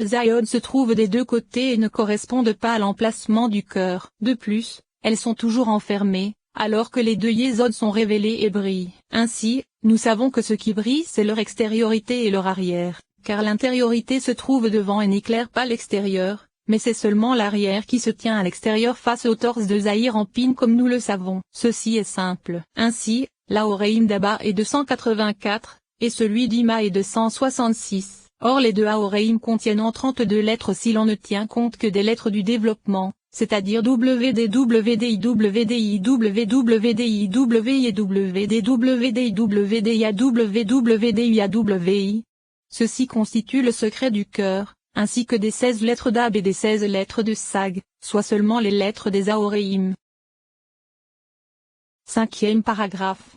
Zaïod se trouvent des deux côtés et ne correspondent pas à l'emplacement du cœur. De plus, elles sont toujours enfermées, alors que les deux yésodes sont révélés et brillent. Ainsi, nous savons que ce qui brille c'est leur extériorité et leur arrière, car l'intériorité se trouve devant et n'éclaire pas l'extérieur, mais c'est seulement l'arrière qui se tient à l'extérieur face au torse de Zahir Anpin comme nous le savons. Ceci est simple. Ainsi, l'Aoreim d'Abba est de 184, et celui d'Ima est de 166. Or les deux Aoreim contiennent 32 lettres si l'on ne tient compte que des lettres du développement, c'est-à-dire WD, WDI, WDI, WWDI, WIWD, WDI, WDIA, WWDIA, WI. Ceci constitue le secret du cœur, ainsi que des 16 lettres d'Ab et des 16 lettres de Sag, soit seulement les lettres des Aoreim. 5e paragraphe.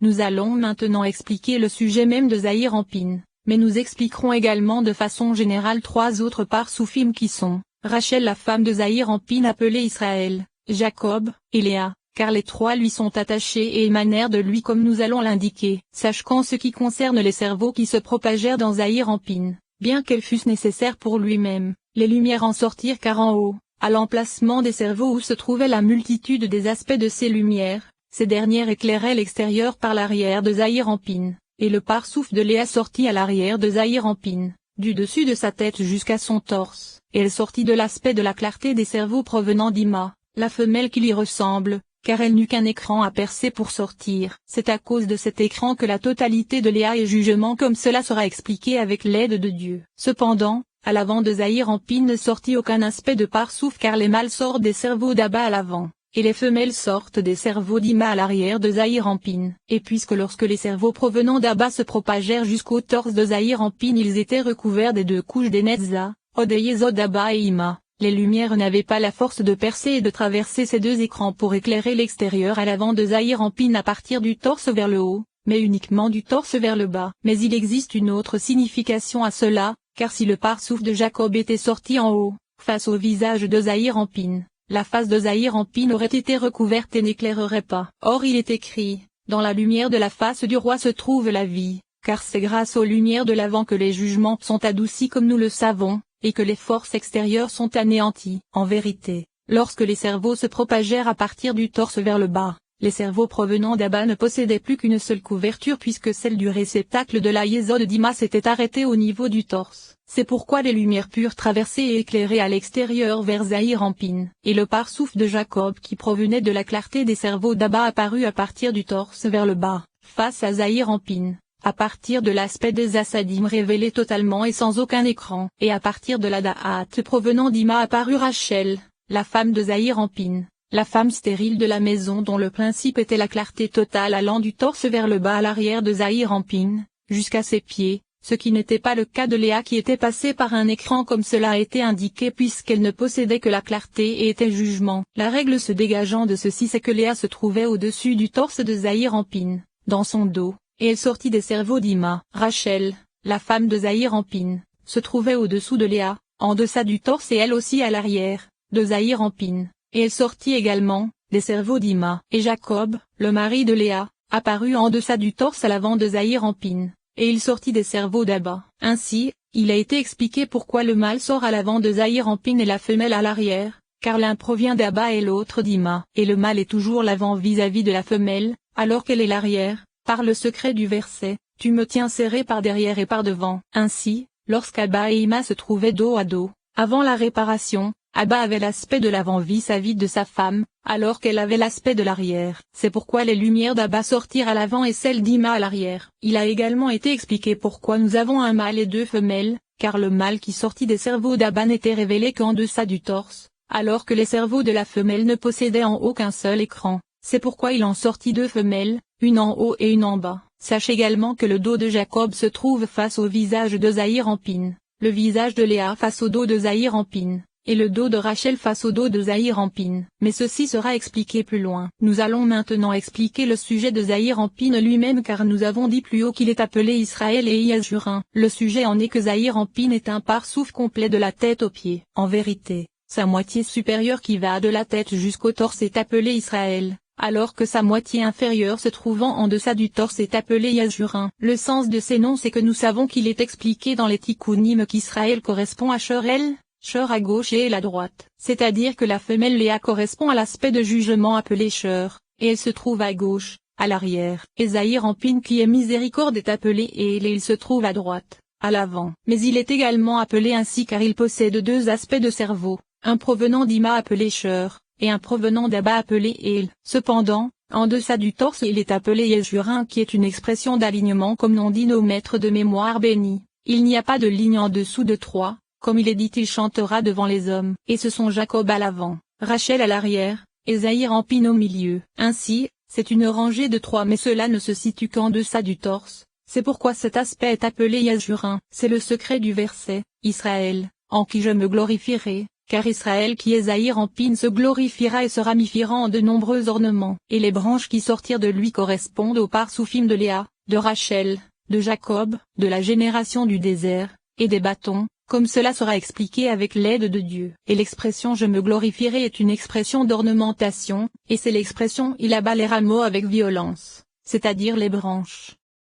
Nous allons maintenant expliquer le sujet même de Zahir Anpin, mais nous expliquerons également de façon générale trois autres parsoufim qui sont, Rachel la femme de Zahir Anpin appelée Israël, Jacob, et Léa, car les trois lui sont attachés et émanèrent de lui comme nous allons l'indiquer. Sache qu'en ce qui concerne les cerveaux qui se propagèrent dans Zahir Anpin, bien qu'elles fussent nécessaires pour lui-même, les lumières en sortirent car en haut, à l'emplacement des cerveaux où se trouvait la multitude des aspects de ces lumières, ces dernières éclairaient l'extérieur par l'arrière de Zahir Anpin, et le parsouf de Léa sortit à l'arrière de Zahir Anpin, du dessus de sa tête jusqu'à son torse, et elle sortit de l'aspect de la clarté des cerveaux provenant d'Ima, la femelle qui lui ressemble, car elle n'eut qu'un écran à percer pour sortir. C'est à cause de cet écran que la totalité de Léa est jugement comme cela sera expliqué avec l'aide de Dieu. Cependant, à l'avant de Zahir Anpin ne sortit aucun aspect de parsouf car les mâles sortent des cerveaux d'Abba à l'avant, et les femelles sortent des cerveaux d'Ima à l'arrière de Zahir Anpin. Et puisque lorsque les cerveaux provenant d'Abba se propagèrent jusqu'au torse de Zahir Anpin ils étaient recouverts des deux couches des Netza, Od et Yesod d'Abba et Ima, les lumières n'avaient pas la force de percer et de traverser ces deux écrans pour éclairer l'extérieur à l'avant de Zahir Anpin à partir du torse vers le haut, mais uniquement du torse vers le bas. Mais il existe une autre signification à cela, car si le parsouf de Jacob était sorti en haut, face au visage de Zahir Anpin, la face de Zahir Anpin aurait été recouverte et n'éclairerait pas. Or il est écrit, dans la lumière de la face du roi se trouve la vie, car c'est grâce aux lumières de l'avant que les jugements sont adoucis comme nous le savons, et que les forces extérieures sont anéanties. En vérité, lorsque les cerveaux se propagèrent à partir du torse vers le bas, les cerveaux provenant d'Abba ne possédaient plus qu'une seule couverture puisque celle du réceptacle de la Yesod d'Ima s'était arrêtée au niveau du torse. C'est pourquoi les lumières pures traversaient et éclairaient à l'extérieur vers Zahir Anpin. Et le parsouf de Jacob qui provenait de la clarté des cerveaux d'Abba apparut à partir du torse vers le bas, face à Zahir Anpin, à partir de l'aspect des Assadim révélé totalement et sans aucun écran. Et à partir de la Da'at provenant d'Ima apparut Rachel, la femme de Zahir Anpin, la femme stérile de la maison dont le principe était la clarté totale allant du torse vers le bas à l'arrière de Zahir Anpin, jusqu'à ses pieds, ce qui n'était pas le cas de Léa qui était passée par un écran comme cela a été indiqué puisqu'elle ne possédait que la clarté et était jugement. La règle se dégageant de ceci c'est que Léa se trouvait au-dessus du torse de Zahir Anpin, dans son dos, et elle sortit des cerveaux d'Ima. Rachel, la femme de Zahir Anpin, se trouvait au-dessous de Léa, en deçà du torse et elle aussi à l'arrière, de Zahir Anpin. Et elle sortit également, des cerveaux d'Ima. Et Jacob, le mari de Léa, apparut en deçà du torse à l'avant de Zahir Anpin, et il sortit des cerveaux d'Abba. Ainsi, il a été expliqué pourquoi le mâle sort à l'avant de Zahir Anpin et la femelle à l'arrière, car l'un provient d'Abba et l'autre d'Ima. Et le mâle est toujours l'avant vis-à-vis de la femelle, alors qu'elle est l'arrière, par le secret du verset, tu me tiens serré par derrière et par devant. Ainsi, lorsqu'Abba et Ima se trouvaient dos à dos, avant la réparation, Abba avait l'aspect de l'avant vis-à-vis de sa femme, alors qu'elle avait l'aspect de l'arrière. C'est pourquoi les lumières d'Abba sortirent à l'avant et celles d'Ima à l'arrière. Il a également été expliqué pourquoi nous avons un mâle et deux femelles, car le mâle qui sortit des cerveaux d'Abba n'était révélé qu'en deçà du torse, alors que les cerveaux de la femelle ne possédaient en haut qu'un seul écran. C'est pourquoi il en sortit deux femelles, une en haut et une en bas. Sache également que le dos de Jacob se trouve face au visage de Zahir Anpin, le visage de Léa face au dos de Zahir Anpin, et le dos de Rachel face au dos de Zahir Anpin. Mais ceci sera expliqué plus loin. Nous allons maintenant expliquer le sujet de Zahir Anpin lui-même car nous avons dit plus haut qu'il est appelé Israël et Yajurin. Le sujet en est que Zahir Anpin est un parsouf complet de la tête aux pieds. En vérité, sa moitié supérieure qui va de la tête jusqu'au torse est appelée Israël, alors que sa moitié inférieure se trouvant en deçà du torse est appelée Yazurin. Le sens de ces noms c'est que nous savons qu'il est expliqué dans les Tikkunim qu'Israël correspond à Shur-El, Shur à gauche et El à droite. C'est-à-dire que la femelle Léa correspond à l'aspect de jugement appelé Shur, et elle se trouve à gauche, à l'arrière. Et Zahir Anpin qui est miséricorde est appelé El et il se trouve à droite, à l'avant. Mais il est également appelé ainsi car il possède deux aspects de cerveau, un provenant d'Ima appelé Shur, et un provenant d'Abba appelé El. Cependant, en deçà du torse il est appelé Yazurin qui est une expression d'alignement comme l'ont dit nos maîtres de mémoire bénis. Il n'y a pas de ligne en dessous de 3, comme il est dit il chantera devant les hommes. Et ce sont Jacob à l'avant, Rachel à l'arrière, et Zahir Anpin au milieu. Ainsi, c'est une rangée de 3 mais cela ne se situe qu'en deçà du torse. C'est pourquoi cet aspect est appelé Yazurin. C'est le secret du verset, Israël, en qui je me glorifierai. Car Israël qui est Zahir Anpin se glorifiera et se ramifiera en de nombreux ornements. Et les branches qui sortirent de lui correspondent aux parsoufim de Léa, de Rachel, de Jacob, de la génération du désert, et des bâtons, comme cela sera expliqué avec l'aide de Dieu. Et l'expression je me glorifierai est une expression d'ornementation, et c'est l'expression il abat les rameaux avec violence, c'est-à-dire les branches.